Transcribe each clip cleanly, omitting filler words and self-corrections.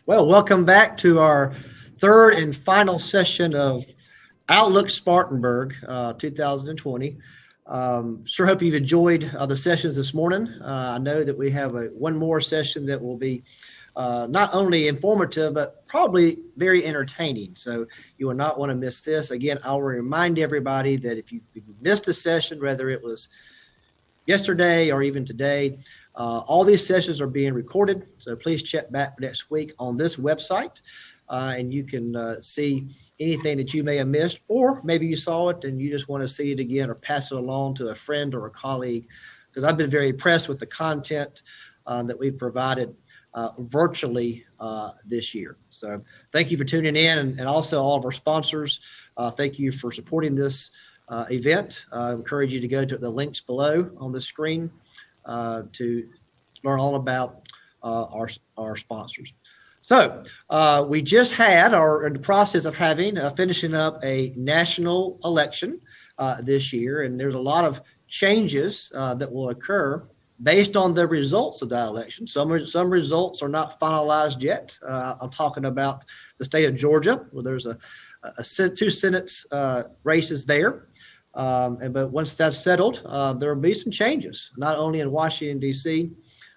Well, welcome back to our third and final session of Outlook Spartanburg 2020. Sure hope you've enjoyed the sessions this morning. I know that we have one more session that will be not only informative, but probably very entertaining. So you will not want to miss this. Again, I'll remind everybody that if you missed a session, whether it was yesterday or even today, all these sessions are being recorded. So please check back next week on this website and you can see anything that you may have missed, or maybe you saw it and you just want to see it again or pass it along to a friend or a colleague, because I've been very impressed with the content that we've provided virtually this year. So thank you for tuning in, and also all of our sponsors. Thank you for supporting this event. I encourage you to go to the links below on the screen to learn all about our sponsors. So we just had, or in the process of having, finishing up a national election this year, and there's a lot of changes that will occur based on the results of that election. Some results are not finalized yet. I'm talking about the state of Georgia, where there's two Senate races there. But once that's settled, there will be some changes, not only in Washington, D.C.,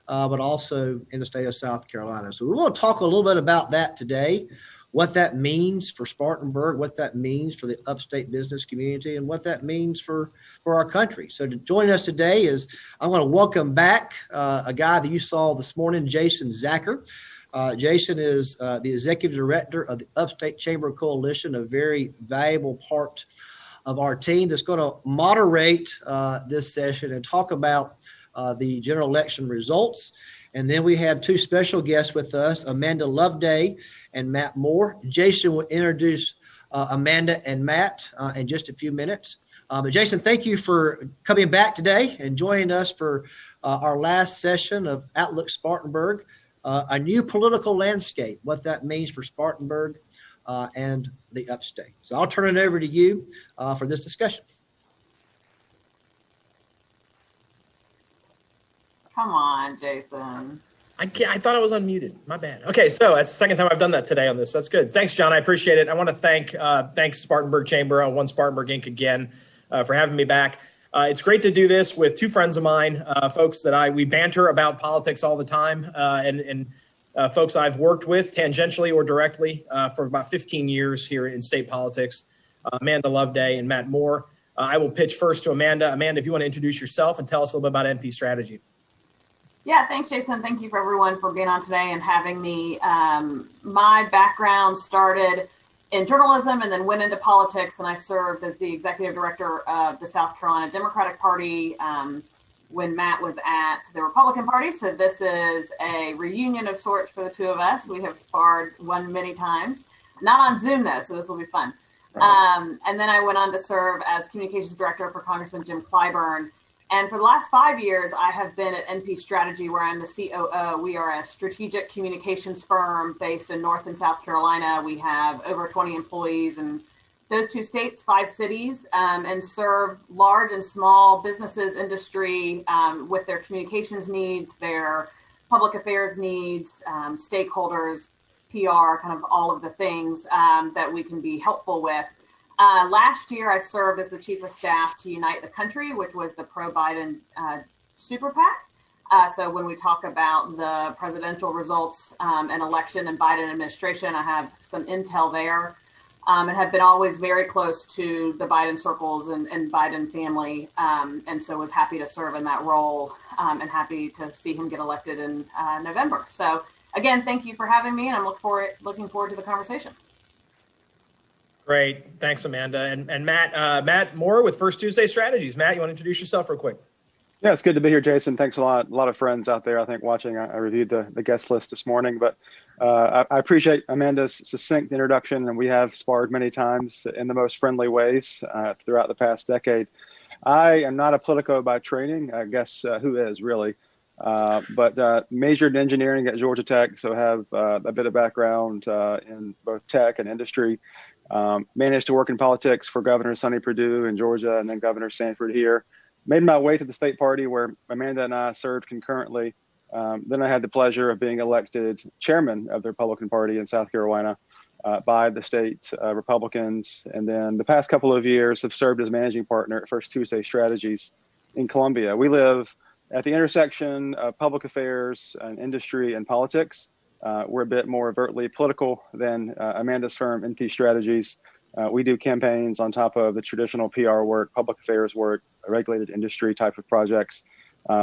but also in the state of South Carolina. So we want to talk a little bit about that today, what that means for Spartanburg, what that means for the upstate business community, and what that means for our country. So to join us today is, I want to welcome back a guy that you saw this morning, Jason Zacher. Jason is the executive director of the Upstate Chamber Coalition, a very valuable part of our team that's going to moderate this session and talk about the general election results. And then we have two special guests with us, Amanda Loveday and Matt Moore. Jason will introduce Amanda and Matt in just a few minutes. But Jason, thank you for coming back today and joining us for our last session of Outlook Spartanburg, a new political landscape, what that means for Spartanburg and the upstate. So I'll turn it over to you for this discussion. Come on, Jason. I thought I was unmuted. My bad. Okay, so that's the second time I've done that today on this. That's good. Thanks, John. I appreciate it. I want to thanks Spartanburg Chamber, One Spartanburg Inc. again for having me back. It's great to do this with two friends of mine, folks that we banter about politics all the time, and folks I've worked with tangentially or directly for about 15 years here in state politics, Amanda Loveday and Matt Moore. I will pitch first to Amanda. Amanda, if you want to introduce yourself and tell us a little bit about NP strategy. Yeah, thanks, Jason. Thank you for everyone for being on today and having me. My background started in journalism and then went into politics, and I served as the executive director of the South Carolina Democratic Party when Matt was at the Republican Party. So this is a reunion of sorts for the two of us. We have sparred one many times, not on Zoom though, so this will be fun. And then I went on to serve as communications director for Congressman Jim Clyburn. And for the last 5 years, I have been at NP Strategy, where I'm the COO. We are a strategic communications firm based in North and South Carolina. We have over 20 employees in those two states, 5 cities, and serve large and small businesses, industry with their communications needs, their public affairs needs, stakeholders, PR, kind of all of the things that we can be helpful with. Last year, I served as the chief of staff to Unite the Country, which was the pro-Biden super PAC. So when we talk about the presidential results and election and Biden administration, I have some intel there and have been always very close to the Biden circles and Biden family. And so was happy to serve in that role and happy to see him get elected in November. So again, thank you for having me, and I'm looking forward to the conversation. Great. Thanks, Amanda. And Matt Moore with First Tuesday Strategies. Matt, you want to introduce yourself real quick? Yeah, it's good to be here, Jason. Thanks a lot. A lot of friends out there, I think, watching. I reviewed the guest list this morning, but I appreciate Amanda's succinct introduction, and we have sparred many times in the most friendly ways throughout the past decade. I am not a politico by training. I guess who is, really? But majored in engineering at Georgia Tech, so have a bit of background in both tech and industry. Managed to work in politics for Governor Sonny Perdue in Georgia and then Governor Sanford here. Made my way to the state party, where Amanda and I served concurrently Then I had the pleasure of being elected chairman of the Republican Party in South Carolina by the state Republicans. And then the past couple of years have served as managing partner at First Tuesday Strategies in Columbia. We live at the intersection of public affairs and industry and politics. We're a bit more overtly political than Amanda's firm, NP Strategies. We do campaigns on top of the traditional PR work, public affairs work, regulated industry type of projects.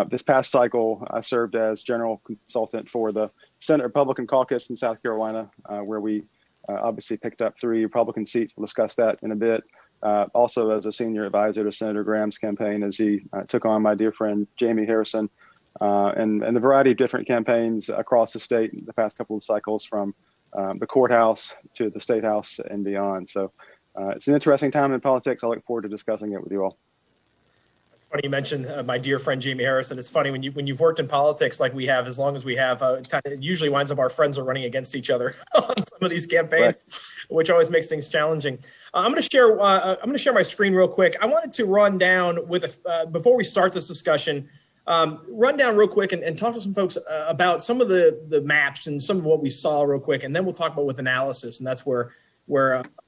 This past cycle, I served as general consultant for the Senate Republican Caucus in South Carolina, where we obviously picked up 3 Republican seats. We'll discuss that in a bit. Also as a senior advisor to Senator Graham's campaign as he took on my dear friend, Jamie Harrison, and a variety of different campaigns across the state in the past couple of cycles, from the courthouse to the state house and beyond. So it's an interesting time in politics. I look forward to discussing it with you all. It's funny you mentioned my dear friend Jamie Harrison. It's funny when you've worked in politics like we have, as long as we have, it usually winds up our friends are running against each other on some of these campaigns, right, which always makes things challenging. I'm going to share my screen real quick. I wanted to run down with before we start this discussion. Run down real quick and talk to some folks about some of the maps and some of what we saw real quick, and then we'll talk about with analysis, and that's where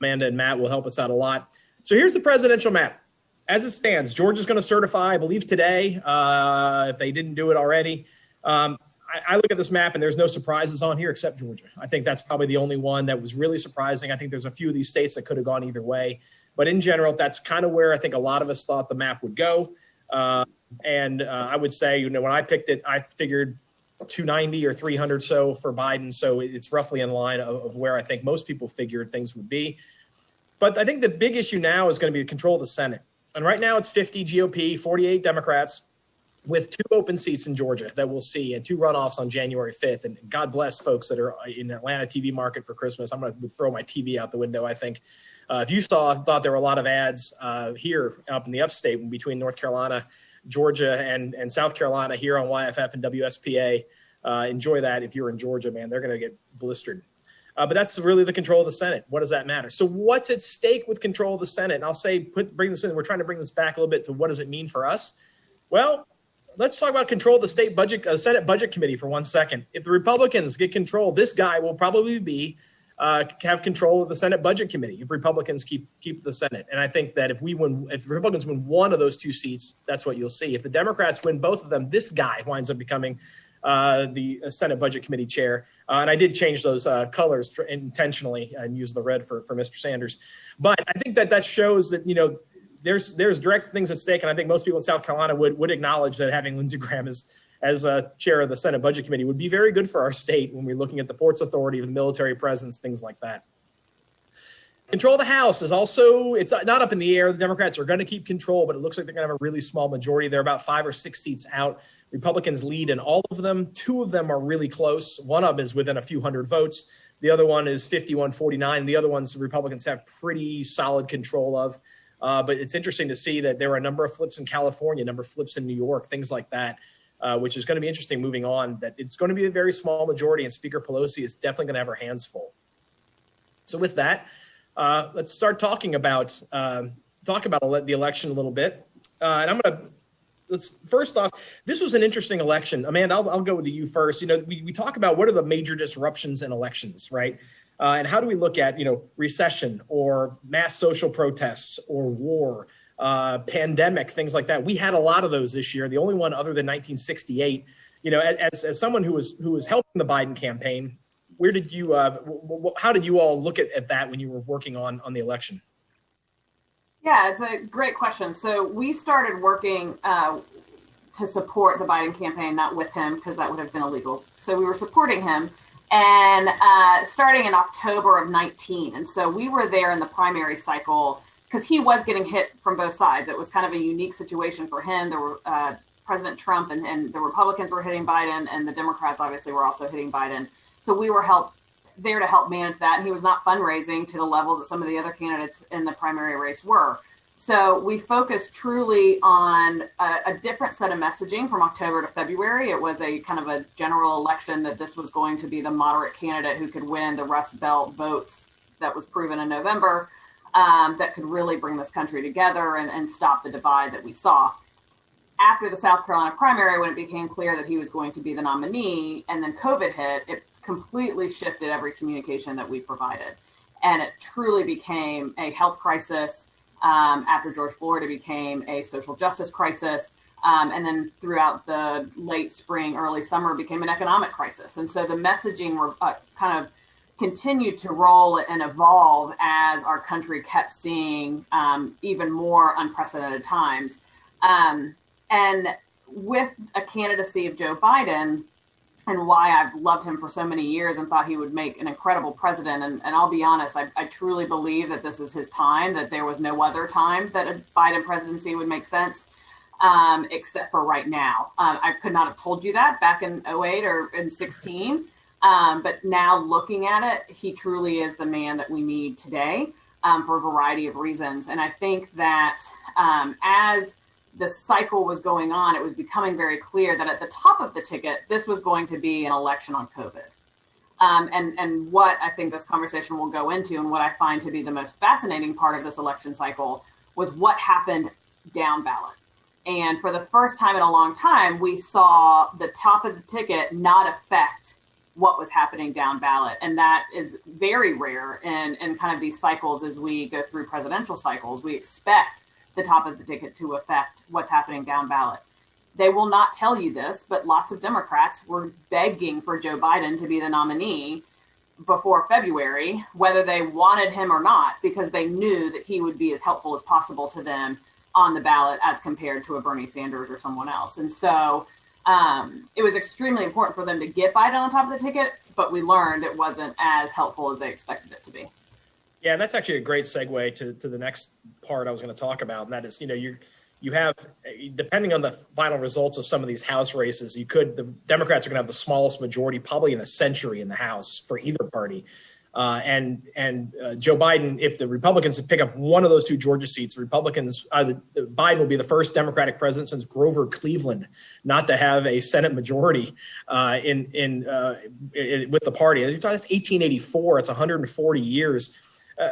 Amanda and Matt will help us out a lot. So here's the presidential map. As it stands, Georgia's going to certify, I believe, today, if they didn't do it already. I look at this map, and there's no surprises on here except Georgia. I think that's probably the only one that was really surprising. I think there's a few of these states that could have gone either way. But in general, that's kind of where I think a lot of us thought the map would go. And I would say, when I picked it, I figured 290 or 300 so for Biden. So it's roughly in line of where I think most people figured things would be. But I think the big issue now is going to be the control of the Senate. And right now it's 50 GOP, 48 Democrats, with 2 open seats in Georgia that we'll see, and 2 runoffs on January 5th. And God bless folks that are in the Atlanta TV market for Christmas. I'm going to throw my TV out the window, I think. If you thought there were a lot of ads here up in the upstate between North Carolina, Georgia, and South Carolina here on YFF and WSPA, enjoy that. If you're in Georgia, man, they're going to get blistered. But that's really the control of the Senate. What does that matter? So what's at stake with control of the Senate? And I'll say, bring this in. We're trying to bring this back a little bit to what does it mean for us? Well, let's talk about control of the state budget, Senate Budget Committee for 1 second. If the Republicans get control, this guy will probably have control of the Senate Budget Committee if Republicans keep the Senate. And I think that if the Republicans win one of those 2 seats, that's what you'll see. If the Democrats win both of them, this guy winds up becoming the Senate Budget Committee chair. And I did change those colors intentionally and use the red for Mr. Sanders. But I think that shows that, there's direct things at stake. And I think most people in South Carolina would acknowledge that having Lindsey Graham as chair of the Senate Budget Committee would be very good for our state when we're looking at the Ports Authority, the military presence, things like that. Control of the House is also, it's not up in the air. The Democrats are going to keep control, but it looks like they're going to have a really small majority. They're about 5 or 6 seats out. Republicans lead in all of them. 2 of them are really close. One of them is within a few hundred votes. The other one is 51-49. The other ones Republicans have pretty solid control of. But it's interesting to see that there are a number of flips in California, a number of flips in New York, things like that, which is going to be interesting moving on, that it's going to be a very small majority, and Speaker Pelosi is definitely going to have her hands full. So with that, let's start talking about the election a little bit. And first off, this was an interesting election. Amanda, I'll go to you first. We talk about what are the major disruptions in elections, right? And how do we look at, recession or mass social protests or war, pandemic, things like that. We had a lot of those this year. The only one other than 1968, as someone who was helping the Biden campaign, how did you all look at that when you were working on the election? Yeah, it's a great question. So we started working to support the Biden campaign, not with him, because that would have been illegal. So we were supporting him, and starting in October of 19. And so we were there in the primary cycle because he was getting hit from both sides. It was kind of a unique situation for him. There were President Trump and the Republicans were hitting Biden, and the Democrats obviously were also hitting Biden. So we were there to help manage that. And he was not fundraising to the levels that some of the other candidates in the primary race were. So we focused truly on a different set of messaging from October to February. It was a kind of a general election that this was going to be the moderate candidate who could win the Rust Belt votes that was proven in November, that could really bring this country together and stop the divide that we saw. after the South Carolina primary, when it became clear that he was going to be the nominee, and then COVID hit, it completely shifted every communication that we provided. And it truly became a health crisis. After George Floyd, it became a social justice crisis. And then throughout the late spring, early summer, it became an economic crisis. And so the messaging were kind of continued to roll and evolve as our country kept seeing even more unprecedented times. And with a candidacy of Joe Biden, and why I've loved him for so many years and thought he would make an incredible president. And I'll be honest, I truly believe that this is his time, that there was no other time that a Biden presidency would make sense, except for right now. I could not have told you that back in 08 or in 16. But now looking at it, he truly is the man that we need today for a variety of reasons. And I think that as the cycle was going on, it was becoming very clear that at the top of the ticket, this was going to be an election on COVID. And what I think this conversation will go into, and what I find to be the most fascinating part of this election cycle, was what happened down ballot. And for the first time in a long time, we saw the top of the ticket not affect what was happening down ballot. And that is very rare in kind of these cycles as we go through presidential cycles. We expect the top of the ticket to affect what's happening down ballot. They will not tell you this, but lots of Democrats were begging for Joe Biden to be the nominee before February, whether they wanted him or not, because they knew that he would be as helpful as possible to them on the ballot as compared to a Bernie Sanders or someone else. And so it was extremely important for them to get Biden on top of the ticket, but we learned it wasn't as helpful as they expected it to be. Yeah, and that's actually a great segue to the next part I was going to talk about, and that is, you have, depending on the final results of some of these House races, the Democrats are going to have the smallest majority probably in a century in the House for either party. And Joe Biden, if the Republicans pick up one of those two Georgia seats, Biden will be the first Democratic president since Grover Cleveland not to have a Senate majority with the party. That's 1884. It's 140 years.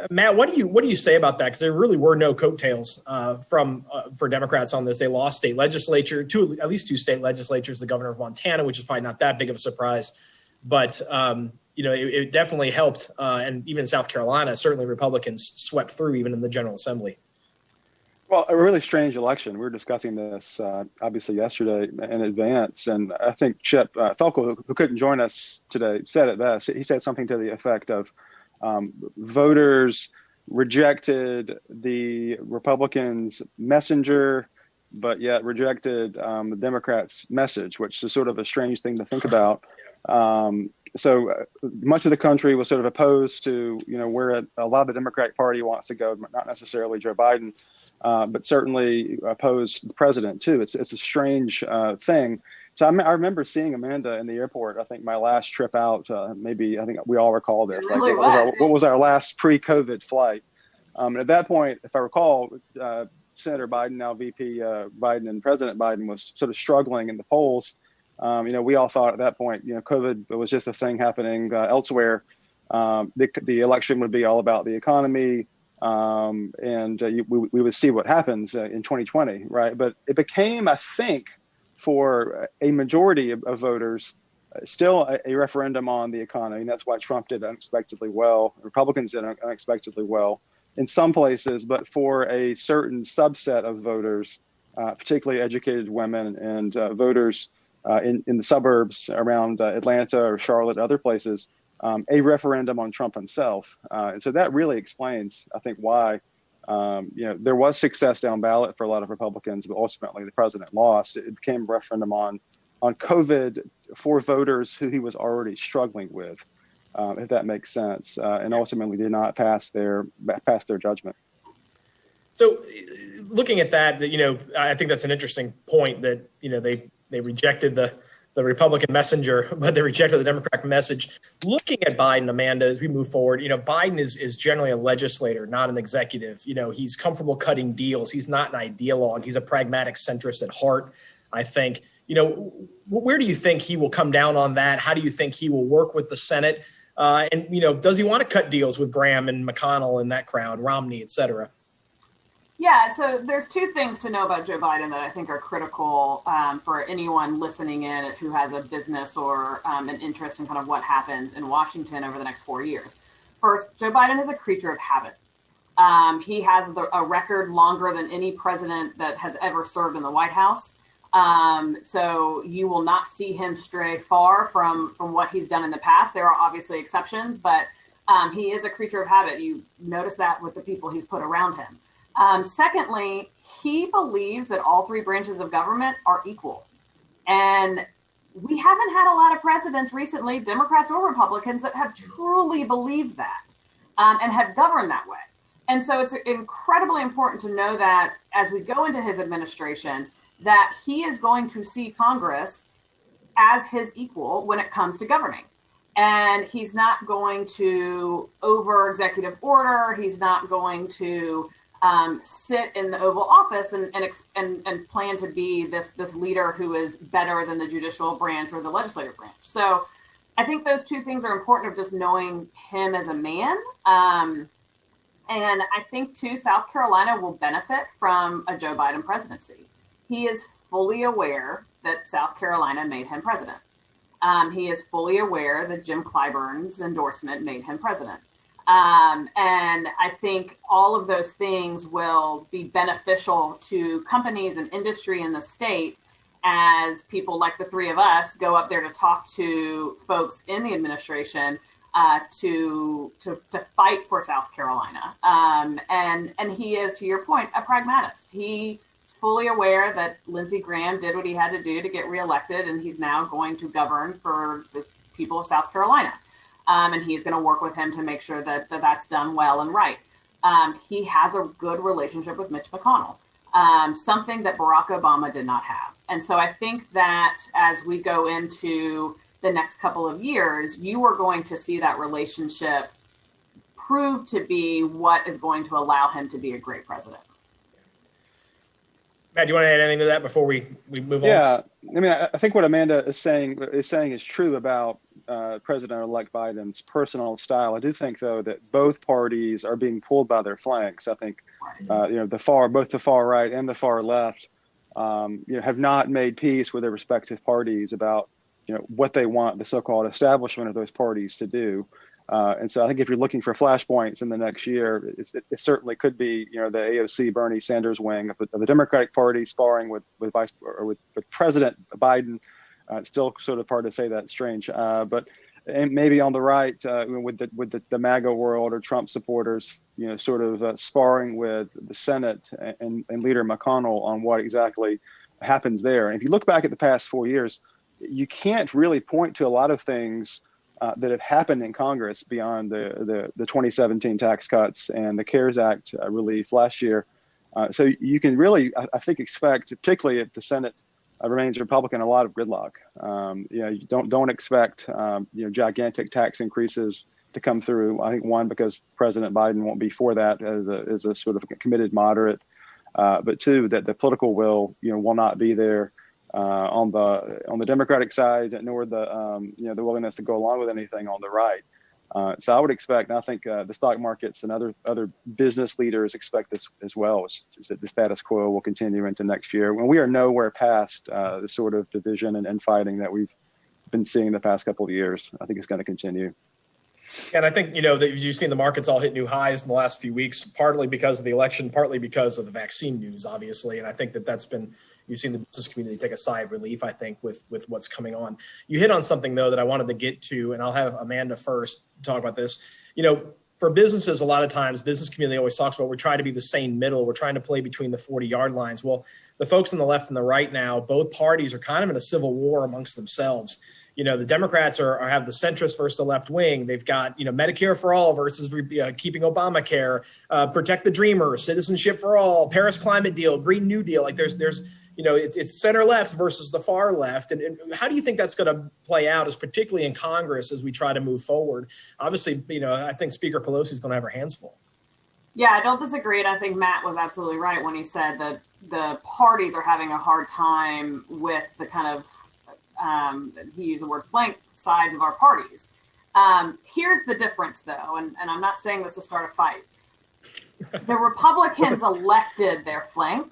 Matt, what do you say about that? Because there really were no coattails for Democrats on this. They lost state legislature, at least two state legislatures, the governor of Montana, which is probably not that big of a surprise, but it definitely helped. And even South Carolina, certainly Republicans swept through even in the General Assembly. Well, a really strange election. We were discussing this obviously yesterday in advance, and I think Chip Felkel, who couldn't join us today, said it best. He said something to the effect of, voters rejected the Republicans' messenger, but yet rejected the Democrats' message, which is sort of a strange thing to think about. So much of the country was sort of opposed to, where a lot of the Democratic Party wants to go, not necessarily Joe Biden, but certainly opposed the president too. It's a strange thing. So I remember seeing Amanda in the airport. I think my last trip out, I think we all recall this. What was our last pre-COVID flight? And at that point, if I recall, Senator Biden, now VP Biden, and President Biden was sort of struggling in the polls. We all thought at that point, COVID was just a thing happening elsewhere. The election would be all about the economy, and we would see what happens in 2020, right? But it became, I think, for a majority of voters, still a referendum on the economy. And that's why Trump did unexpectedly well. Republicans did unexpectedly well in some places, but for a certain subset of voters, particularly educated women and voters in the suburbs around Atlanta or Charlotte, other places, a referendum on Trump himself. And so that really explains, I think, why there was success down ballot for a lot of Republicans, but ultimately the president lost. It became a referendum on COVID for voters who he was already struggling with, if that makes sense, and ultimately did not pass their judgment. So looking at that, I think that's an interesting point that, they rejected the Republican messenger, but they rejected the Democratic message. Looking at Biden, Amanda, as we move forward, Biden is generally a legislator, not an executive. He's comfortable cutting deals. He's not an ideologue. He's a pragmatic centrist at heart, I think. Where do you think he will come down on that? How do you think he will work with the Senate? And does he want to cut deals with Graham and McConnell and that crowd, Romney, et cetera? Yeah, so there's two things to know about Joe Biden that I think are critical for anyone listening in who has a business or an interest in kind of what happens in Washington over the next 4 years. First, Joe Biden is a creature of habit. He has a record longer than any president that has ever served in the White House. So you will not see him stray far from what he's done in the past. There are obviously exceptions, but he is a creature of habit. You notice that with the people he's put around him. Secondly, he believes that all three branches of government are equal. And we haven't had a lot of presidents recently, Democrats or Republicans, that have truly believed that and have governed that way. And so it's incredibly important to know that as we go into his administration, that he is going to see Congress as his equal when it comes to governing. And he's not going to over executive order. He's not going to sit in the Oval Office and plan to be this leader who is better than the judicial branch or the legislative branch. So I think those two things are important of just knowing him as a man. And I think too, South Carolina will benefit from a Joe Biden presidency. He is fully aware that South Carolina made him president. He is fully aware that Jim Clyburn's endorsement made him president. And I think all of those things will be beneficial to companies and industry in the state as people like the three of us go up there to talk to folks in the administration to fight for South Carolina. And he is, to your point, a pragmatist. He's fully aware that Lindsey Graham did what he had to do to get reelected, and he's now going to govern for the people of South Carolina. And he's going to work with him to make sure that that's done well and right. He has a good relationship with Mitch McConnell, something that Barack Obama did not have. And so I think that as we go into the next couple of years, you are going to see that relationship prove to be what is going to allow him to be a great president. Matt, do you want to add anything to that before we move on? Yeah, I mean, I think what Amanda is saying is true about President-elect Biden's personal style. I do think, though, that both parties are being pulled by their flanks. I think, both the far right and the far left, have not made peace with their respective parties about, what they want the so-called establishment of those parties to do. And so I think if you're looking for flashpoints in the next year, it certainly could be, the AOC Bernie Sanders wing of the Democratic Party sparring with President Biden. It's still sort of hard to say that, strange, but and maybe on the right with the MAGA world or Trump supporters, sort of sparring with the Senate and Leader McConnell on what exactly happens there. And if you look back at the past 4 years, you can't really point to a lot of things that have happened in Congress beyond the 2017 tax cuts and the CARES Act relief last year. So you can really, I think, expect, particularly if the Senate remains Republican, a lot of gridlock. You don't expect gigantic tax increases to come through. I think one, because President Biden won't be for that as a sort of committed moderate, but two, that the political will not be there on the Democratic side, nor the willingness to go along with anything on the right. So I would expect, and I think the stock markets and other business leaders expect this as well, is that the status quo will continue into next year when we are nowhere past the sort of division and infighting that we've been seeing the past couple of years. I think it's going to continue. And I think, that you've seen the markets all hit new highs in the last few weeks, partly because of the election, partly because of the vaccine news, obviously. And I think that's been, you've seen the business community take a sigh of relief, I think, with what's coming on. You hit on something, though, that I wanted to get to, and I'll have Amanda first talk about this. For businesses, a lot of times, business community always talks about we're trying to be the sane middle. We're trying to play between the 40-yard lines. Well, the folks on the left and the right now, both parties are kind of in a civil war amongst themselves. The Democrats have the centrist versus the left wing. They've got, Medicare for all versus keeping Obamacare, protect the dreamer, citizenship for all, Paris climate deal, Green New Deal. Like there's it's center left versus the far left. And how do you think that's going to play out, as particularly in Congress as we try to move forward? Obviously, I think Speaker Pelosi is going to have her hands full. Yeah, I don't disagree. And I think Matt was absolutely right when he said that the parties are having a hard time with the kind of, he used the word flank sides of our parties. Here's the difference, though, and I'm not saying this to start a fight. The Republicans elected their flank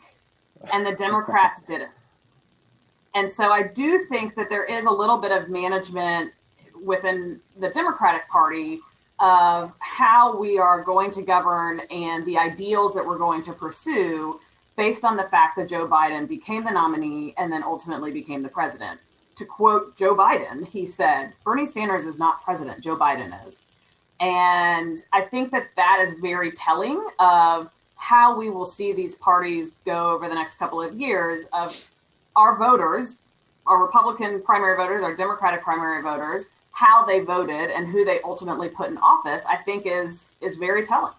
and the Democrats didn't. And so I do think that there is a little bit of management within the Democratic Party of how we are going to govern and the ideals that we're going to pursue based on the fact that Joe Biden became the nominee and then ultimately became the president. To quote Joe Biden, he said, "Bernie Sanders is not president, Joe Biden is." And I think that that is very telling of how we will see these parties go over the next couple of years of our voters, our Republican primary voters, our Democratic primary voters, how they voted and who they ultimately put in office, I think is very telling.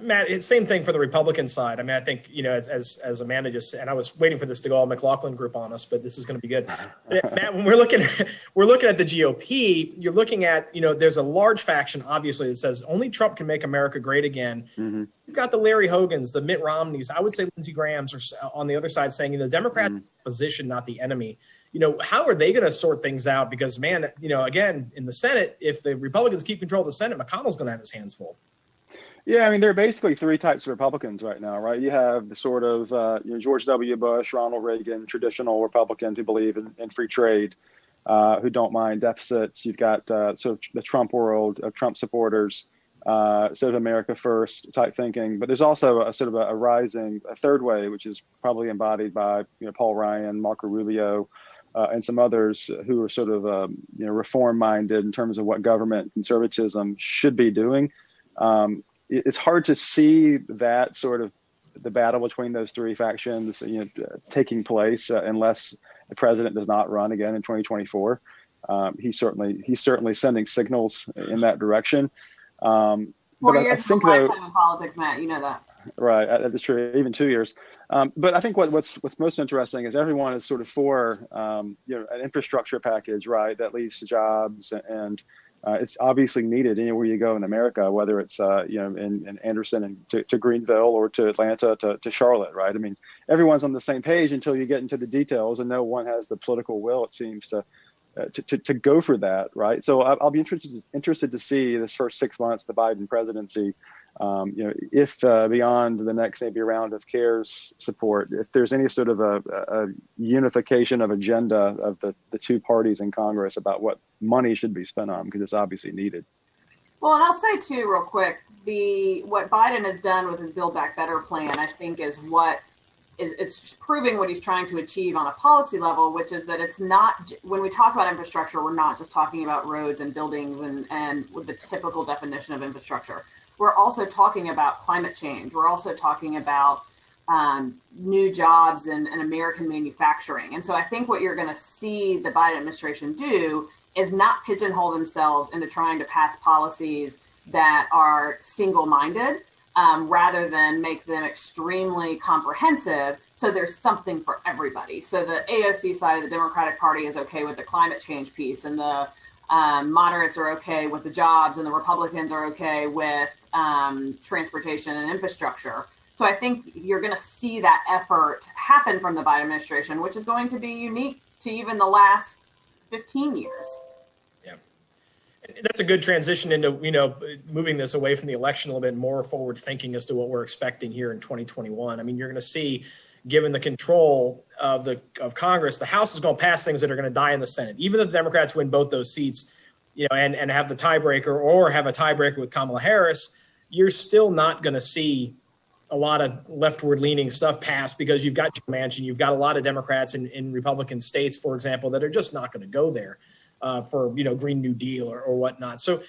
Matt, it's same thing for the Republican side. I mean, I think, as Amanda just said, and I was waiting for this to go all McLaughlin group on us, but this is going to be good. Matt, when we're looking at the GOP, you're looking at, there's a large faction, obviously, that says only Trump can make America great again. Mm-hmm. You've got the Larry Hogans, the Mitt Romneys, I would say Lindsey Graham's are on the other side saying, the Democrats position, not the enemy. How are they going to sort things out? Because, man, again, in the Senate, if the Republicans keep control of the Senate, McConnell's going to have his hands full. Yeah, I mean, there are basically three types of Republicans right now, right? You have the sort of George W. Bush, Ronald Reagan, traditional Republicans who believe in free trade, who don't mind deficits. You've got sort of the Trump world of Trump supporters, sort of America first type thinking. But there's also a sort of a rising third way, which is probably embodied by Paul Ryan, Marco Rubio, and some others who are sort of reform minded in terms of what government conservatism should be doing. It's hard to see that sort of the battle between those three factions, taking place unless the president does not run again in 2024. He's certainly sending signals in that direction. But I think lifetime in politics, Matt, you know that. Right, that is true. Even 2 years. But I think what's most interesting is everyone is sort of for an infrastructure package, right, that leads to jobs and. It's obviously needed anywhere you go in America, whether it's in Anderson and to Greenville or to Atlanta to Charlotte, right? I mean, everyone's on the same page until you get into the details, and no one has the political will, it seems, to go for that, right? So I'll be interested to see this first 6 months of the Biden presidency, if beyond the next maybe round of CARES support, if there's any sort of a unification of agenda of the two parties in Congress about what money should be spent on, because it's obviously needed. Well, and I'll say too, real quick, what Biden has done with his Build Back Better plan, I think it's proving what he's trying to achieve on a policy level, which is that it's not, when we talk about infrastructure, we're not just talking about roads and buildings and with the typical definition of infrastructure. We're also talking about climate change. We're also talking about new jobs and American manufacturing. And so I think what you're going to see the Biden administration do is not pigeonhole themselves into trying to pass policies that are single-minded, rather than make them extremely comprehensive. So there's something for everybody. So the AOC side of the Democratic Party is okay with the climate change piece, and the moderates are okay with the jobs, and the Republicans are okay with transportation and infrastructure. So I think you're going to see that effort happen from the Biden administration, which is going to be unique to even the last 15 years. Yeah. That's a good transition into, moving this away from the election a little bit more forward thinking as to what we're expecting here in 2021. I mean, you're going to see, given the control of Congress, the House is going to pass things that are going to die in the Senate. Even if the Democrats win both those seats, and have the tiebreaker or have a tiebreaker with Kamala Harris, you're still not going to see a lot of leftward leaning stuff passed, because you've got Joe Manchin, you've got a lot of Democrats in Republican states, for example, that are just not going to go there for, Green New Deal or whatnot. So,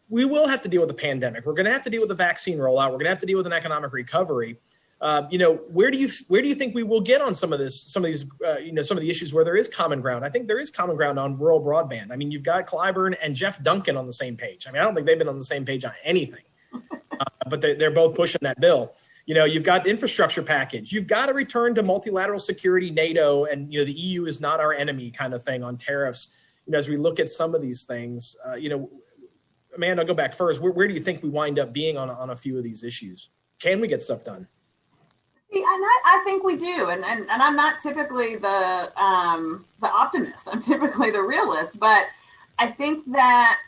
we will have to deal with the pandemic. We're going to have to deal with the vaccine rollout. We're going to have to deal with an economic recovery. Where do you think we will get on some of the issues where there is common ground? I think there is common ground on rural broadband. I mean, you've got Clyburn and Jeff Duncan on the same page. I mean, I don't think they've been on the same page on anything, but they're both pushing that bill. You've got the infrastructure package. You've got to return to multilateral security, NATO, and the EU is not our enemy kind of thing on tariffs. As we look at some of these things, Amanda, I'll go back first. Where do you think we wind up being on a few of these issues? Can we get stuff done? See, and I think we do, and I'm not typically the optimist. I'm typically the realist, but I think that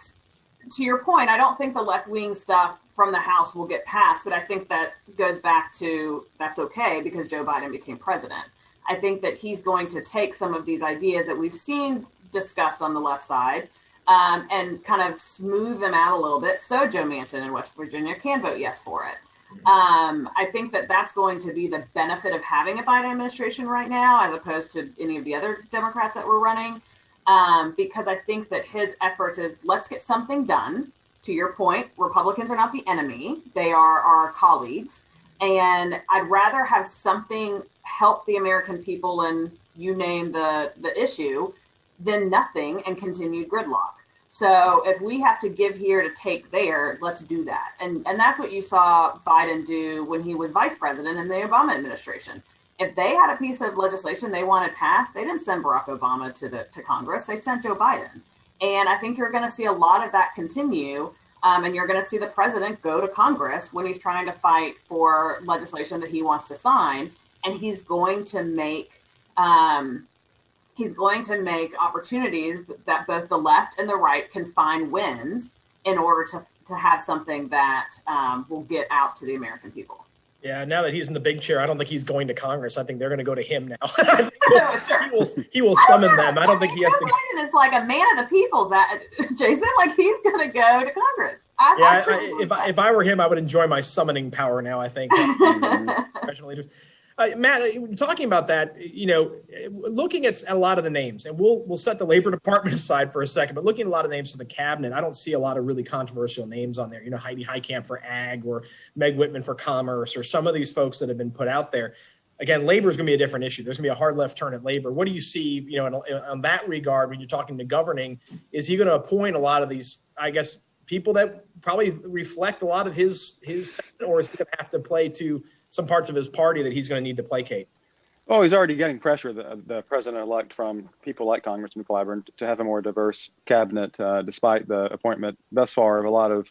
to your point, I don't think the left-wing stuff from the House will get passed, but I think that goes back to that's okay because Joe Biden became president. I think that he's going to take some of these ideas that we've seen discussed on the left side and kind of smooth them out a little bit so Joe Manchin in West Virginia can vote yes for it. I think that that's going to be the benefit of having a Biden administration right now, as opposed to any of the other Democrats that were running, because I think that his efforts is let's get something done. To your point, Republicans are not the enemy. They are our colleagues. And I'd rather have something help the American people and you name the issue than nothing and continued gridlock. So if we have to give here to take there, let's do that. And that's what you saw Biden do when he was vice president in the Obama administration. If they had a piece of legislation they wanted passed, they didn't send Barack Obama to Congress. They sent Joe Biden. And I think you're going to see a lot of that continue. And you're going to see the president go to Congress when he's trying to fight for legislation that he wants to sign. And he's going to make opportunities that both the left and the right can find wins in order to have something that will get out to the American people. Yeah, now that he's in the big chair, I don't think he's going to Congress. I think they're going to go to him now. He will summon them. I don't think he has to. Biden is like a man of the people, Jason. Like he's going to go to Congress. If I were him, I would enjoy my summoning power now. I think professional leaders. Matt, talking about that, looking at a lot of the names, and we'll set the Labor Department aside for a second, but looking at a lot of names to the cabinet, I don't see a lot of really controversial names on there. Heidi Heitkamp for Ag or Meg Whitman for Commerce or some of these folks that have been put out there. Again, labor is going to be a different issue. There's going to be a hard left turn at labor. What do you see, in that regard when you're talking to governing? Is he going to appoint a lot of these, I guess, people that probably reflect a lot of his, or is he going to have to play to some parts of his party that he's going to need to placate? Oh, he's already getting pressure, the president-elect, from people like Congressman Clyburn to have a more diverse cabinet, despite the appointment thus far of a lot of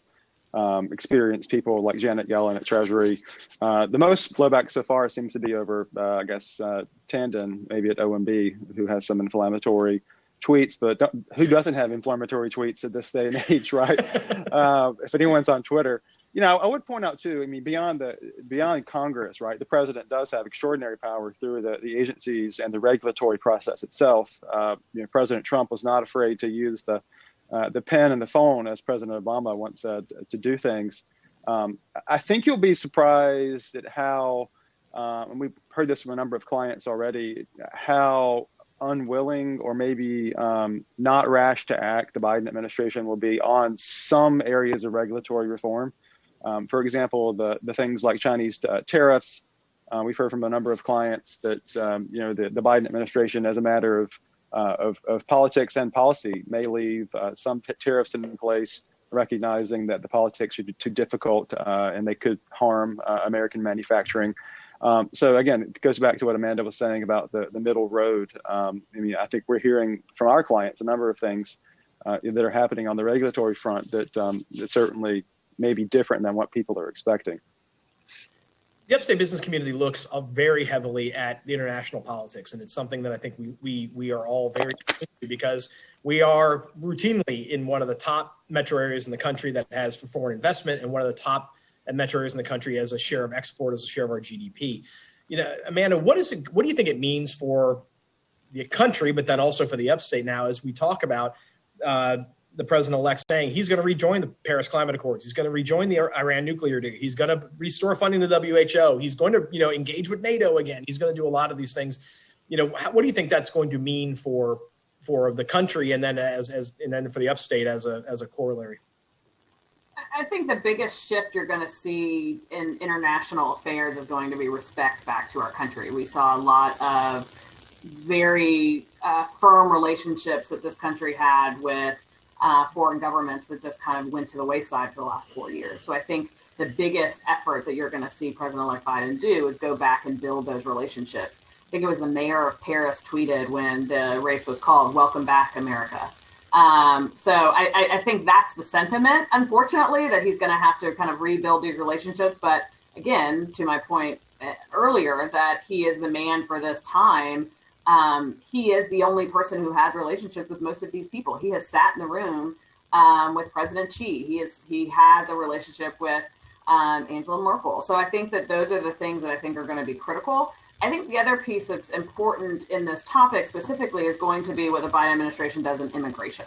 experienced people like Janet Yellen at Treasury. The most blowback so far seems to be over, Tandon, maybe at OMB, who has some inflammatory tweets, but who doesn't have inflammatory tweets at this day and age, right? If anyone's on Twitter. I would point out too, beyond Congress, right, the president does have extraordinary power through the agencies and the regulatory process itself. President Trump was not afraid to use the pen and the phone, as President Obama once said, to do things. I think you'll be surprised at how, and we've heard this from a number of clients already, how unwilling or maybe not rash to act the Biden administration will be on some areas of regulatory reform. For example, the things like Chinese tariffs. We've heard from a number of clients that the Biden administration, as a matter of politics and policy, may leave some tariffs in place, recognizing that the politics are too difficult and they could harm American manufacturing. So again, it goes back to what Amanda was saying about the middle road. I think we're hearing from our clients a number of things that are happening on the regulatory front that certainly may be different than what people are expecting. The upstate business community looks very heavily at the international politics, and it's something that I think we are all very into, because we are routinely in one of the top metro areas in the country that has for foreign investment, and one of the top metro areas in the country as a share of export, as a share of our GDP. Amanda, what do you think it means for the country, but then also for the upstate now, as we talk about the president-elect saying he's going to rejoin the Paris Climate Accords, he's going to rejoin the Iran nuclear deal, he's going to restore funding to WHO, he's going to engage with NATO again, he's going to do a lot of these things. What do you think that's going to mean for the country, and then and then for the upstate as a corollary? I think the biggest shift you're going to see in international affairs is going to be respect back to our country. We saw a lot of very firm relationships that this country had with foreign governments that just kind of went to the wayside for the last 4 years. So I think the biggest effort that you're going to see President-elect Biden do is go back and build those relationships. I think it was the mayor of Paris tweeted when the race was called, "Welcome back, America." So I think that's the sentiment, unfortunately, that he's going to have to kind of rebuild these relationships. But again, to my point earlier, that he is the man for this time. He is the only person who has relationships with most of these people. He has sat in the room with President Xi. He has a relationship with Angela Merkel. So I think that those are the things that I think are going to be critical. I think the other piece that's important in this topic specifically is going to be what the Biden administration does in immigration.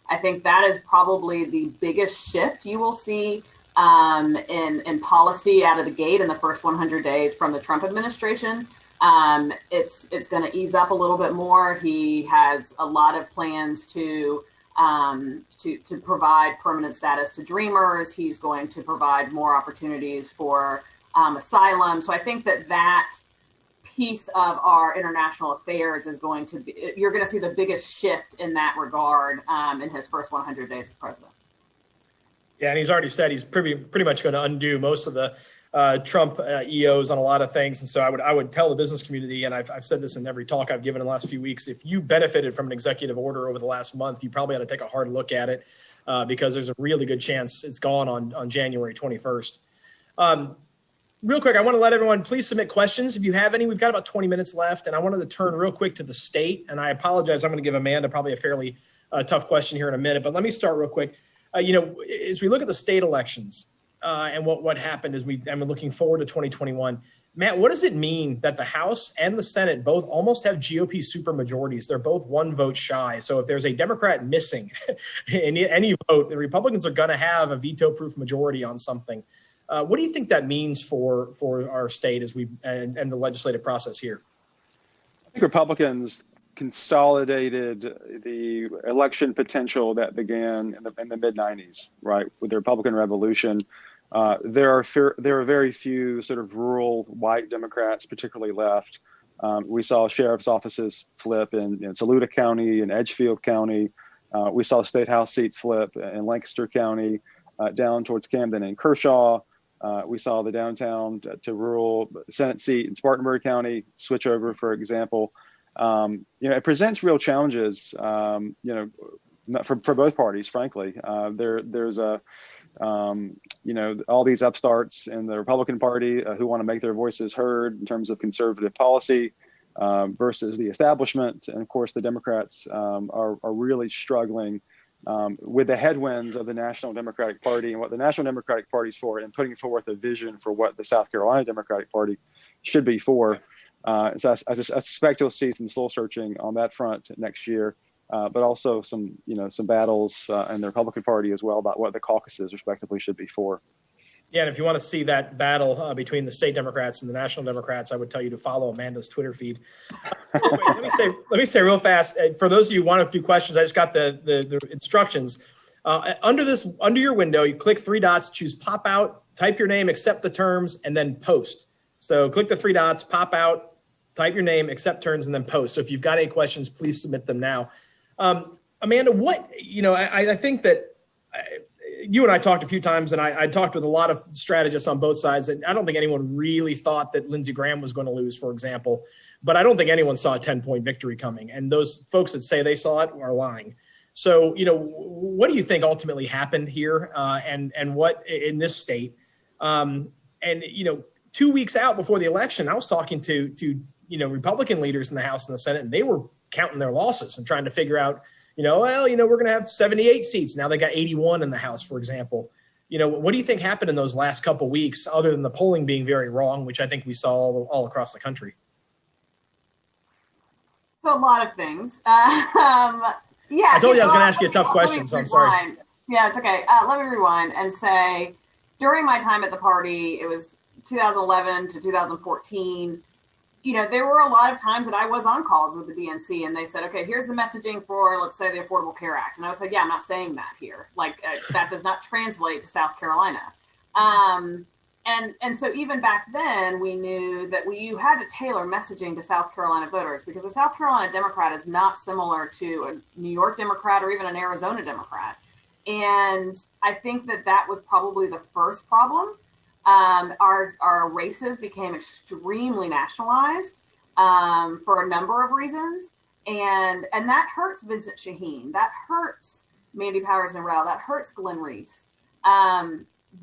I think that is probably the biggest shift you will see in policy out of the gate in the first 100 days from the Trump administration. It's going to ease up a little bit more. He has a lot of plans to provide permanent status to Dreamers. He's going to provide more opportunities for asylum. So I think that piece of our international affairs is going to be, you're going to see the biggest shift in that regard in his first 100 days as president. Yeah, and he's already said he's pretty much going to undo most of the Trump EOs on a lot of things. And so I would tell the business community, and I've said this in every talk I've given in the last few weeks, if you benefited from an executive order over the last month, you probably ought to take a hard look at it because there's a really good chance it's gone on January 21st. Real quick, I want to let everyone please submit questions if you have any. We've got about 20 minutes left, and I wanted to turn real quick to the state. And I apologize, I'm going to give Amanda probably a fairly tough question here in a minute, but let me start real quick. As we look at the state elections and what happened as I'm looking forward to 2021, Matt, what does it mean that the House and the Senate both almost have GOP supermajorities? They're both one vote shy. So if there's a Democrat missing in any vote, the Republicans are going to have a veto-proof majority on something. What do you think that means for our state as and the legislative process here? I think Republicans consolidated the election potential that began in the mid-90s, right, with the Republican Revolution. There are very few sort of rural white Democrats, particularly left. We saw sheriff's offices flip in Saluda County and Edgefield County. We saw state house seats flip in Lancaster County, down towards Camden and Kershaw. We saw the downtown to rural Senate seat in Spartanburg County switch over, for example. It presents real challenges, for both parties, frankly. There's all these upstarts in the Republican Party who want to make their voices heard in terms of conservative policy versus the establishment. And of course, the Democrats are really struggling with the headwinds of the National Democratic Party and what the National Democratic Party is for, and putting forth a vision for what the South Carolina Democratic Party should be for. So I suspect you'll see some soul searching on that front next year, but also some battles in the Republican Party as well about what the caucuses respectively should be for. Yeah, and if you want to see that battle between the state Democrats and the national Democrats, I would tell you to follow Amanda's Twitter feed. Let me say real fast, for those of you who want to do questions, I just got the instructions. Under your window, you click three dots, choose pop out, type your name, accept the terms, and then post. So click the three dots, pop out, type your name, accept terms, and then post. So if you've got any questions, please submit them now. Amanda, I think that you and I talked a few times, and I talked with a lot of strategists on both sides, and I don't think anyone really thought that Lindsey Graham was going to lose, for example. But I don't think anyone saw a 10-point victory coming. And those folks that say they saw it are lying. So, what do you think ultimately happened here and what in this state? 2 weeks out before the election, I was talking to Republican leaders in the House and the Senate, and they were counting their losses and trying to figure out, we're going to have 78 seats. Now they got 81 in the House, for example. What do you think happened in those last couple of weeks, other than the polling being very wrong, which I think we saw all across the country? So a lot of things. I told you I was going to ask you a tough question, so I'm sorry. Yeah, it's okay. Let me rewind and say, during my time at the party, it was 2011 to 2014, there were a lot of times that I was on calls with the DNC and they said, okay, here's the messaging for, let's say, the Affordable Care Act. And I would say, yeah, I'm not saying that here. That does not translate to South Carolina. And so even back then, we knew that you had to tailor messaging to South Carolina voters, because a South Carolina Democrat is not similar to a New York Democrat or even an Arizona Democrat. And I think that was probably the first problem. Our races became extremely nationalized for a number of reasons. And that hurts Vincent Shaheen. That hurts Mandy Powers-Norrell. That hurts Glenn Reese.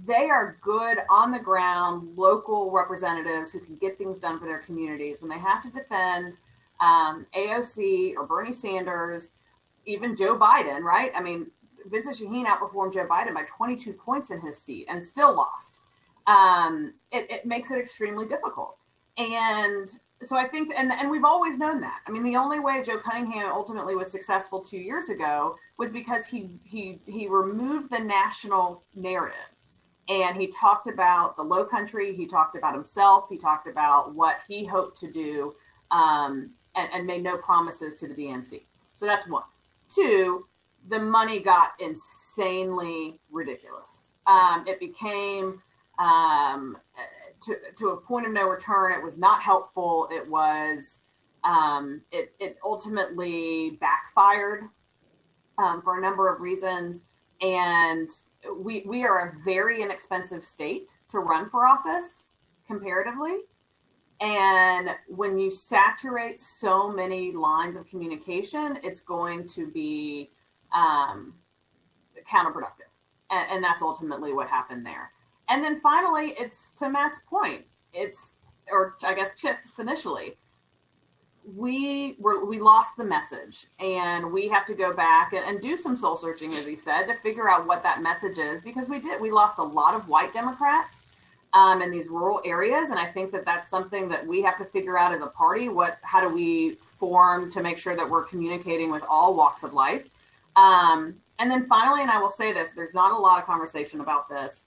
They are good on the ground, local representatives who can get things done for their communities. When they have to defend AOC or Bernie Sanders, even Joe Biden, right? I mean, Vincent Shaheen outperformed Joe Biden by 22 points in his seat and still lost. It makes it extremely difficult. And so I think, and we've always known that. I mean, the only way Joe Cunningham ultimately was successful 2 years ago was because he removed the national narrative. And he talked about the low country, he talked about himself, he talked about what he hoped to do, and made no promises to the DNC. So that's one. Two, the money got insanely ridiculous. It became, to a point of no return. It was not helpful. It was, it ultimately backfired for a number of reasons. And we are a very inexpensive state to run for office comparatively. And when you saturate so many lines of communication, it's going to be counterproductive. And that's ultimately what happened there. And then finally, it's to Matt's point, or I guess Chip's initially, we lost the message, and we have to go back and do some soul searching, as he said, to figure out what that message is, because we lost a lot of white Democrats in these rural areas. And I think that that's something that we have to figure out as a party. How do we form to make sure that we're communicating with all walks of life? And then finally, and I will say this, there's not a lot of conversation about this.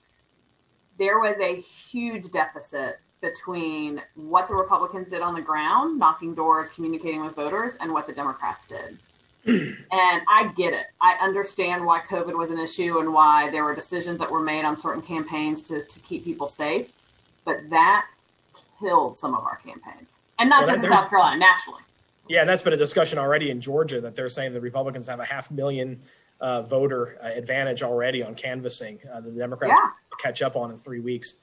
There was a huge deficit between what the Republicans did on the ground, knocking doors, communicating with voters, and what the Democrats did. And I get it. I understand why COVID was an issue and why there were decisions that were made on certain campaigns to keep people safe. But that killed some of our campaigns. And not just in South Carolina, nationally. Yeah, and that's been a discussion already in Georgia, that they're saying the Republicans have a 500,000 voter advantage already on canvassing. The Democrats catch up on in 3 weeks.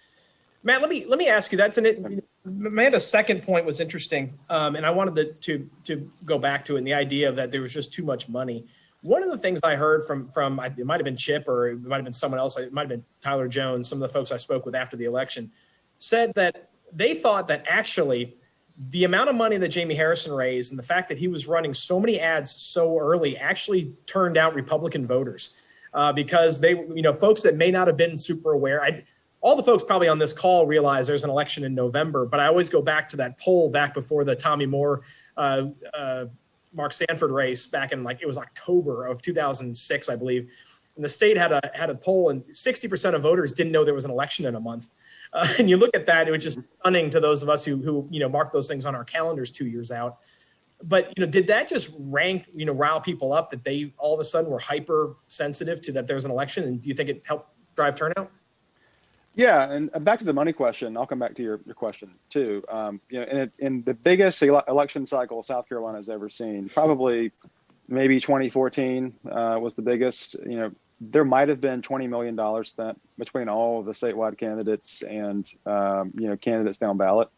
Matt, let me ask you. Amanda's second point was interesting, and I wanted to go back to it, and the idea of that there was just too much money. One of the things I heard from it might have been Chip, or it might have been someone else. It might have been Tyler Jones. Some of the folks I spoke with after the election said that they thought that actually the amount of money that Jamie Harrison raised and the fact that he was running so many ads so early actually turned out Republican voters because they, folks that may not have been super aware. All the folks probably on this call realize there's an election in November, but I always go back to that poll back before the Tommy Moore, Mark Sanford race back in it was October of 2006, I believe. And the state had a poll, and 60% of voters didn't know there was an election in a month. And you look at that, it was just stunning to those of us who mark those things on our calendars 2 years out. But, did that just rile people up that they all of a sudden were hyper sensitive to that there's an election? And do you think it helped drive turnout? Yeah, and back to the money question, I'll come back to your question too. In the biggest election cycle South Carolina has ever seen, probably maybe 2014 was the biggest. There might have been $20 million spent between all of the statewide candidates and candidates down ballot.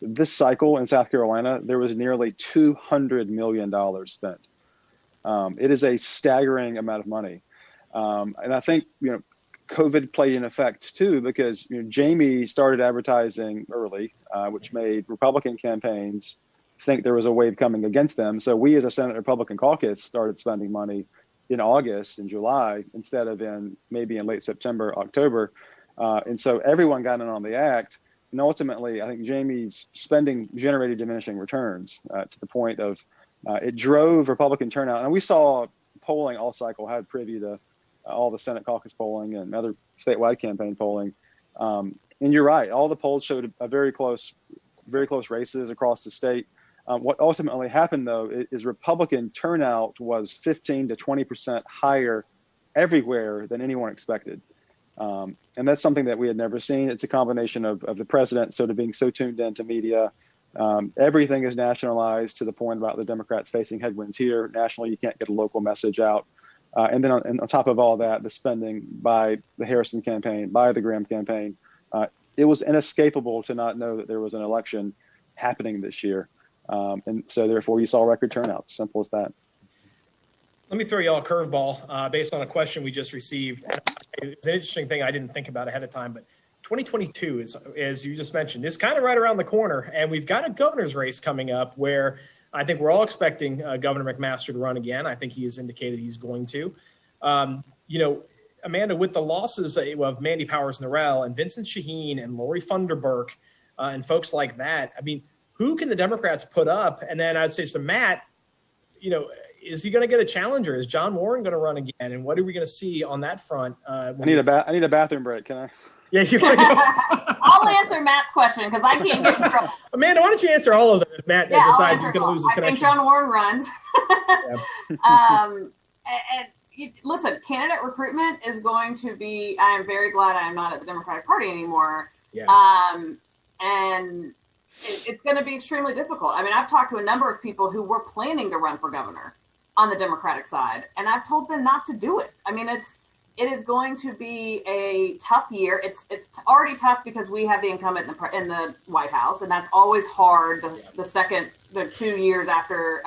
This cycle in South Carolina, there was nearly $200 million spent. It is a staggering amount of money, and I think COVID played an effect too, because Jamie started advertising early, which made Republican campaigns think there was a wave coming against them. So we as a Senate Republican caucus started spending money in August and July instead of maybe in late September, October. And so everyone got in on the act. And ultimately, I think Jamie's spending generated diminishing returns to the point of it drove Republican turnout. And we saw polling all cycle, had privy to all the Senate caucus polling and other statewide campaign polling. And you're right, all the polls showed a very close races across the state. What ultimately happened, though, is Republican turnout was 15 to 20% higher everywhere than anyone expected. And that's something that we had never seen. It's a combination of the president sort of being so tuned into media. Everything is nationalized to the point about the Democrats facing headwinds here. Nationally, you can't get a local message out. And then on top of all that, the spending by the Harrison campaign, by the Graham campaign, it was inescapable to not know that there was an election happening this year. And so therefore you saw record turnout. Simple as that. Let me throw you all a curveball based on a question we just received. It's an interesting thing I didn't think about ahead of time, but 2022 is, as you just mentioned, is kind of right around the corner. And we've got a governor's race coming up where I think we're all expecting Governor McMaster to run again. I think he has indicated he's going to. Amanda, with the losses of Mandy Powers-Norrell and Vincent Shaheen and Lori Funderburk and folks like that, I mean, who can the Democrats put up? And then I'd say to Matt, is he going to get a challenger? Is John Warren going to run again? And what are we going to see on that front? I need a bathroom break. Can I? Yeah, you got to go. I'll answer Matt's question because I can't get in trouble. Amanda, why don't you answer all of them if Matt decides he's going to lose his connection? I think John Warren runs. Listen, candidate recruitment is going to be, I am very glad I am not at the Democratic Party anymore. Yeah. And it's going to be extremely difficult. I mean, I've talked to a number of people who were planning to run for governor on the Democratic side, and I've told them not to do it. I mean, it is going to be a tough year. It's already tough because we have the incumbent in the White House, and that's always hard the 2 years after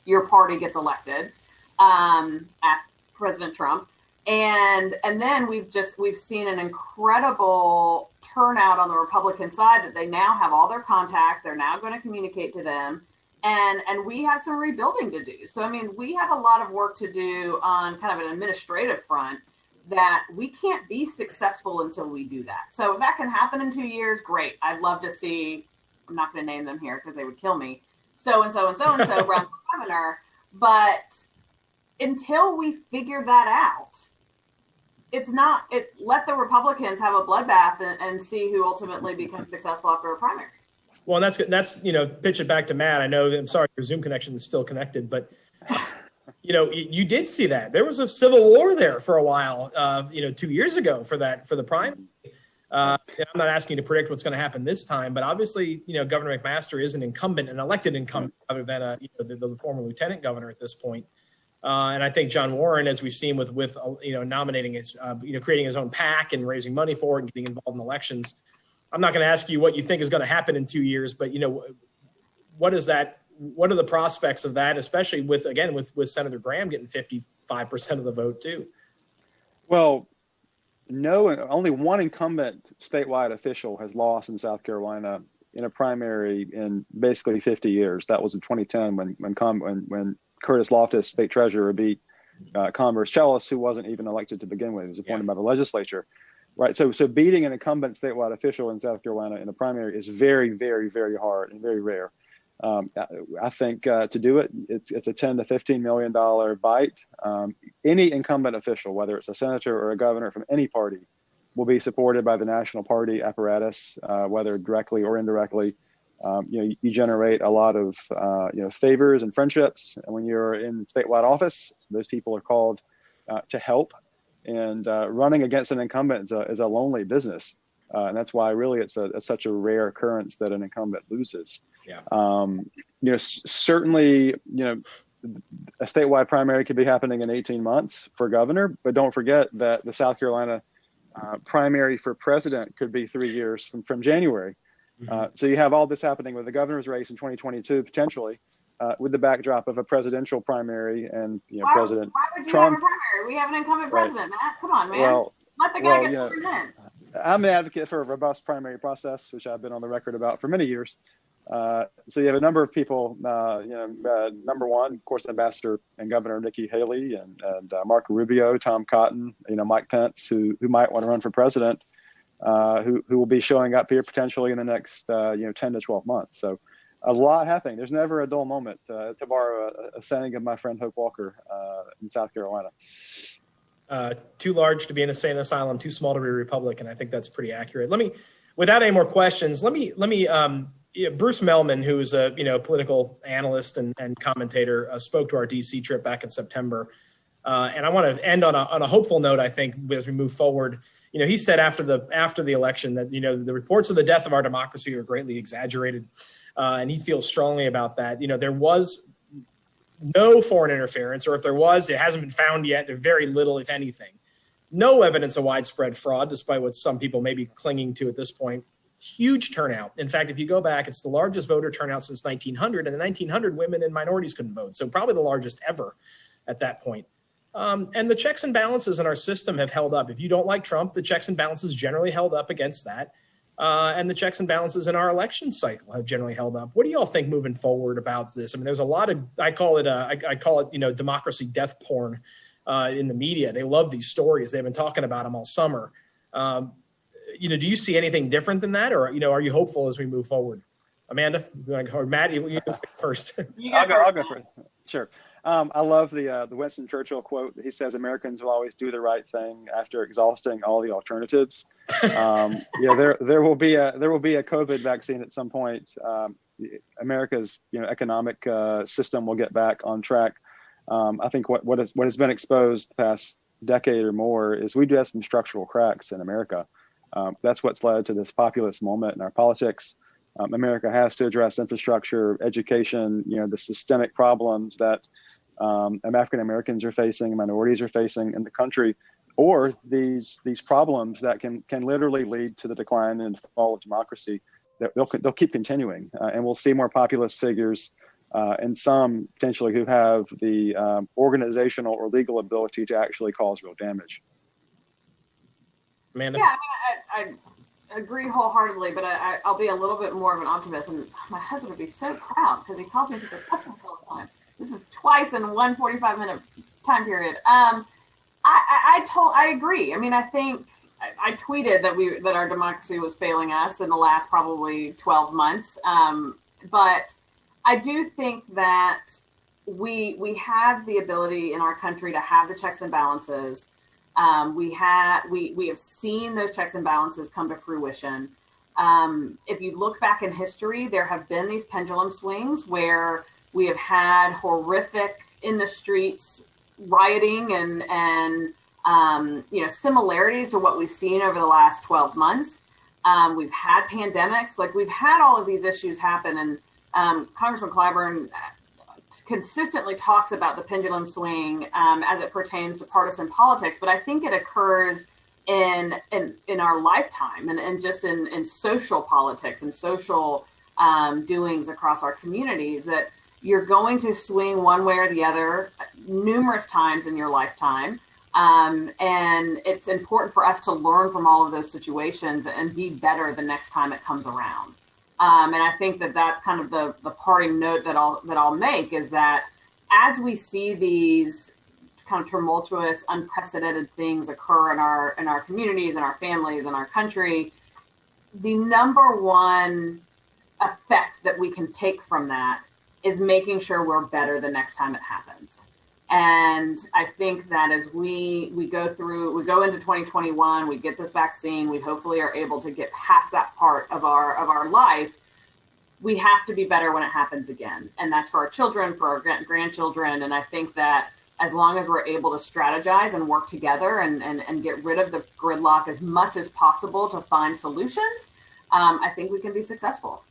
your party gets elected, as President Trump. And then we've seen an incredible turnout on the Republican side that they now have all their contacts. They're now going to communicate to them. And we have some rebuilding to do. So, I mean, we have a lot of work to do on kind of an administrative front that we can't be successful until we do that. So if that can happen in 2 years, great. I'd love to see, I'm not going to name them here because they would kill me, so-and-so and so-and-so run for governor. But until we figure that out, let the Republicans have a bloodbath and see who ultimately becomes successful after a primary. Well, and that's pitch it back to Matt. I know, I'm sorry, your Zoom connection is still connected, but you did see that there was a civil war there for a while, 2 years ago for the primary. And I'm not asking you to predict what's going to happen this time, but obviously, Governor McMaster is an elected incumbent, rather than the former lieutenant governor at this point. And I think John Warren, as we've seen with nominating his, creating his own PAC and raising money for it and getting involved in elections. I'm not going to ask you what you think is going to happen in 2 years, but what is that? What are the prospects of that, especially with Senator Graham getting 55% of the vote too? Well, only one incumbent statewide official has lost in South Carolina in a primary in basically 50 years. That was in 2010 when Curtis Loftus, state treasurer, beat Converse Chalice, who wasn't even elected to begin with. He was appointed by the legislature. Right. So beating an incumbent statewide official in South Carolina in a primary is very, very, very hard and very rare. I think to do it, it's a $10 to $15 million bite. Any incumbent official, whether it's a senator or a governor from any party, will be supported by the national party apparatus, whether directly or indirectly. You generate a lot of favors and friendships, and when you're in statewide office, those people are called to help. And running against an incumbent is a lonely business, and that's why really it's such a rare occurrence that an incumbent loses. Yeah. Certainly, a statewide primary could be happening in 18 months for governor, but don't forget that the South Carolina primary for president could be 3 years from January. So you have all this happening with the governor's race in 2022 potentially. With the backdrop of a presidential primary and President Trump. Why would you have a primary? We have an incumbent president, Matt. Come on, man. Let the guy get sworn in. I'm an advocate for a robust primary process, which I've been on the record about for many years. So you have a number of people. Number one, of course, Ambassador and Governor Nikki Haley and Marco Rubio, Tom Cotton, Mike Pence, who might want to run for president, who will be showing up here potentially in the next 10 to 12 months. So. A lot happening. There's never a dull moment, to borrow a saying of my friend Hope Walker in South Carolina. Too large to be an insane asylum, too small to be a republic, and I think that's pretty accurate. Without any more questions, let me Bruce Melman, who is a political analyst and commentator, spoke to our DC trip back in September, and I want to end on a hopeful note. I think as we move forward, he said after the election that the reports of the death of our democracy are greatly exaggerated. And he feels strongly about that. There was no foreign interference, or if there was, it hasn't been found yet. There's very little, if anything. No evidence of widespread fraud, despite what some people may be clinging to at this point. Huge turnout. In fact, if you go back, it's the largest voter turnout since 1900. And in 1900, women and minorities couldn't vote. So probably the largest ever at that point. And the checks and balances in our system have held up. If you don't like Trump, the checks and balances generally held up against that. And the checks and balances in our election cycle have generally held up. What do y'all think moving forward about this? I mean, there's a lot of, I call it democracy death porn in the media. They love these stories. They've been talking about them all summer. Do you see anything different than that, or are you hopeful as we move forward? Amanda, or Matt, you go first. I'll go first. Sure. I love the Winston Churchill quote. He says, "Americans will always do the right thing after exhausting all the alternatives." There will be a COVID vaccine at some point. America's economic system will get back on track. I think what has been exposed the past decade or more is we do have some structural cracks in America. That's what's led to this populist moment in our politics. America has to address infrastructure, education, the systemic problems that African Americans are facing, minorities are facing in the country, or these problems that can literally lead to the decline and fall of democracy. They'll keep continuing, and we'll see more populist figures, and some potentially who have the organizational or legal ability to actually cause real damage. Amanda? Yeah, I agree wholeheartedly, but I'll be a little bit more of an optimist, and my husband would be so proud because he calls me such a pessimist all the time. This is twice in one 45-minute time period. I agree. I mean, I think I tweeted that our democracy was failing us in the last probably 12 months. But I do think that we have the ability in our country to have the checks and balances. We have seen those checks and balances come to fruition. If you look back in history, there have been these pendulum swings where we have had horrific in the streets rioting and similarities to what we've seen over the last 12 months. We've had pandemics, we've had all of these issues happen, and Congressman Clyburn consistently talks about the pendulum swing as it pertains to partisan politics, but I think it occurs in our lifetime and just in social politics and social doings across our communities, that you're going to swing one way or the other numerous times in your lifetime. And it's important for us to learn from all of those situations and be better the next time it comes around. And I think that's kind of the parting note that I'll make, is that as we see these kind of tumultuous, unprecedented things occur in our communities, in our families, in our country, the number one effect that we can take from that is making sure we're better the next time it happens. And I think that as we go into 2021, we get this vaccine, we hopefully are able to get past that part of our life. We have to be better when it happens again. And that's for our children, for our grandchildren. And I think that as long as we're able to strategize and work together and get rid of the gridlock as much as possible to find solutions, I think we can be successful.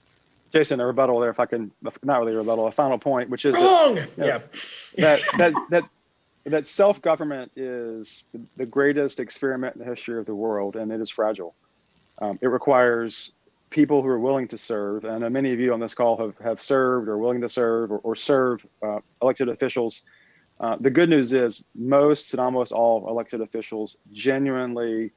Jason, a rebuttal there, if I can, not really a rebuttal, a final point, which is that self-government is the greatest experiment in the history of the world, and it is fragile. It requires people who are willing to serve, and many of you on this call have served or willing to serve or serve elected officials. The good news is most and almost all elected officials genuinely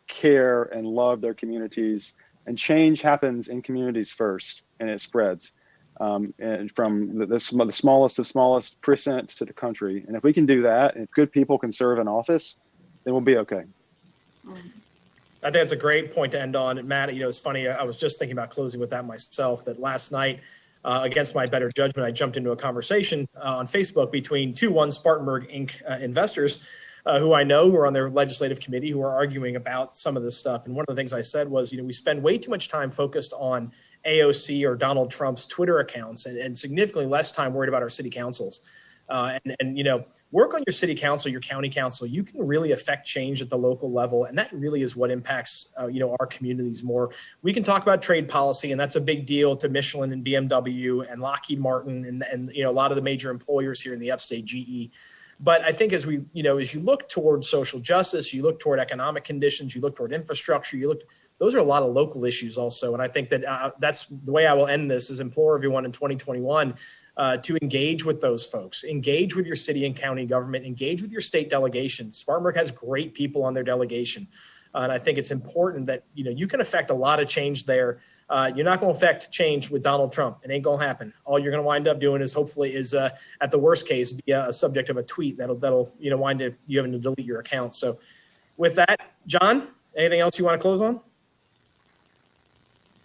care and love their communities. And change happens in communities first, and it spreads, and from the smallest percent to the country. And if we can do that, and if good people can serve in office, then we'll be okay. I think that's a great point to end on. Matt, it's funny, I was just thinking about closing with that myself, that last night, against my better judgment, I jumped into a conversation on Facebook between one Spartanburg Inc. Investors who I know, who are on their legislative committee, who are arguing about some of this stuff. And one of the things I said was, we spend way too much time focused on AOC or Donald Trump's Twitter accounts and significantly less time worried about our city councils. And work on your city council, your county council. You can really affect change at the local level. And that really is what impacts, our communities more. We can talk about trade policy, and that's a big deal to Michelin and BMW and Lockheed Martin and a lot of the major employers here in the upstate, GE. But I think as you look toward social justice, you look toward economic conditions, you look toward infrastructure, those are a lot of local issues also. And I think that that's the way I will end this, is implore everyone in 2021 to engage with those folks, engage with your city and county government, engage with your state delegation. Spartanburg has great people on their delegation. And I think it's important that, you can affect a lot of change there. You're not going to affect change with Donald Trump. It ain't going to happen. All you're going to wind up doing is hopefully at the worst case, be a subject of a tweet that'll wind up you having to delete your account. So with that, John, anything else you want to close on?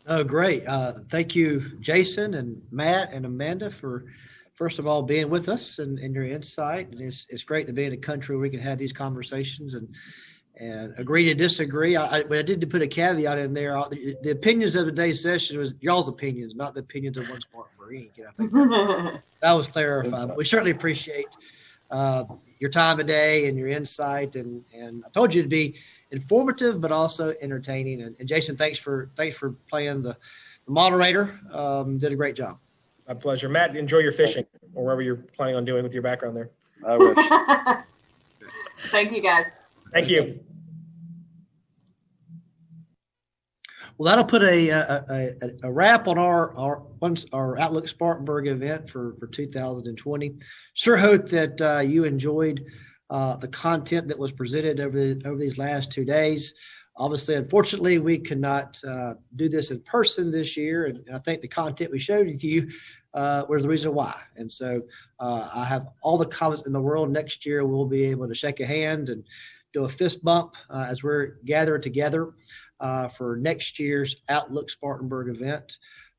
Oh, great. Thank you, Jason and Matt and Amanda, for first of all being with us and your insight. And it's great to be in a country where we can have these conversations and agree to disagree. I did put a caveat in there. The opinions of today's session was y'all's opinions, not the opinions of One Spartanburg Inc. And I think that was clarified. We certainly appreciate your time today and your insight. And I told you it'd be informative, but also entertaining. And Jason, thanks for playing the moderator. Did a great job. My pleasure. Matt, enjoy your fishing or whatever you're planning on doing with your background there. I wish. Thank you, guys. Thank you. Well, that'll put a wrap on our Outlook Spartanburg event for 2020. Sure hope that you enjoyed the content that was presented over these last 2 days. Obviously, unfortunately, we could not do this in person this year, and I think the content we showed to you was the reason why. And so I have all the confidence in the world. Next year, we'll be able to shake a hand and do a fist bump as we're gathered together for next year's Outlook Spartanburg event.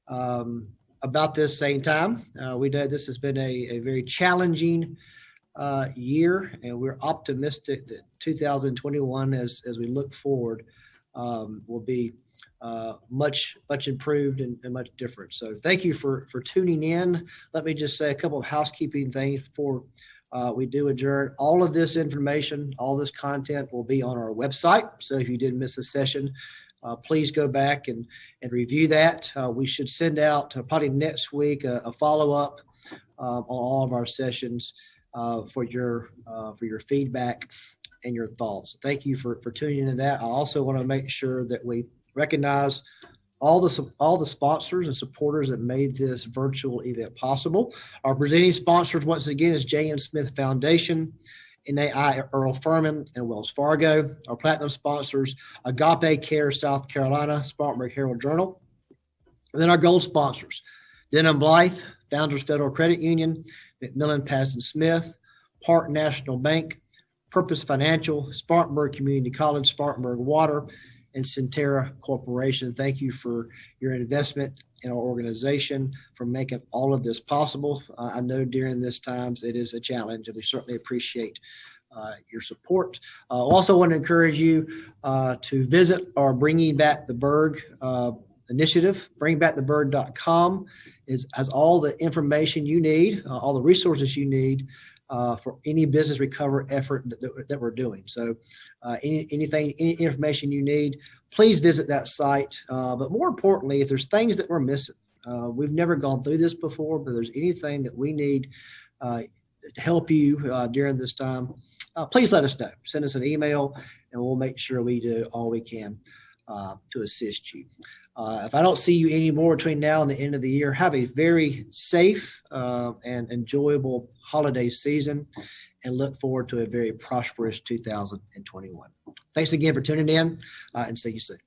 About this same time, we know this has been a very challenging year, and we're optimistic that 2021, as we look forward, will be much improved and much different. So thank you for tuning in. Let me just say a couple of housekeeping things before we do adjourn. All of this information, all this content will be on our website. So if you did miss a session, please go back and review that. We should send out probably next week a follow-up on all of our sessions for your feedback and your thoughts. Thank you for tuning into that. I also want to make sure that we recognize all the sponsors and supporters that made this virtual event possible. Our presenting sponsors, once again, is J.N. Smith Foundation, NAI Earl Furman, and Wells Fargo. Our platinum sponsors, Agape Care South Carolina, Spartanburg Herald Journal. And then our gold sponsors, Denham Blythe, Founders Federal Credit Union, McMillan Paston Smith, Park National Bank, Purpose Financial, Spartanburg Community College, Spartanburg Water, and Centera Corporation. Thank you for your investment in our organization, for making all of this possible. I know during this times it is a challenge, and we certainly appreciate your support. I also want to encourage you to visit our Bringing Back the Berg initiative. Bringbackthebird.com has all the information you need, all the resources you need for any business recovery effort that we're doing. So any information you need, please visit that site. But more importantly, if there's things that we're missing, we've never gone through this before, but there's anything that we need to help you during this time, please let us know. Send us an email, and we'll make sure we do all we can to assist you. If I don't see you anymore between now and the end of the year, have a very safe and enjoyable holiday season, and look forward to a very prosperous 2021. Thanks again for tuning in, and see you soon.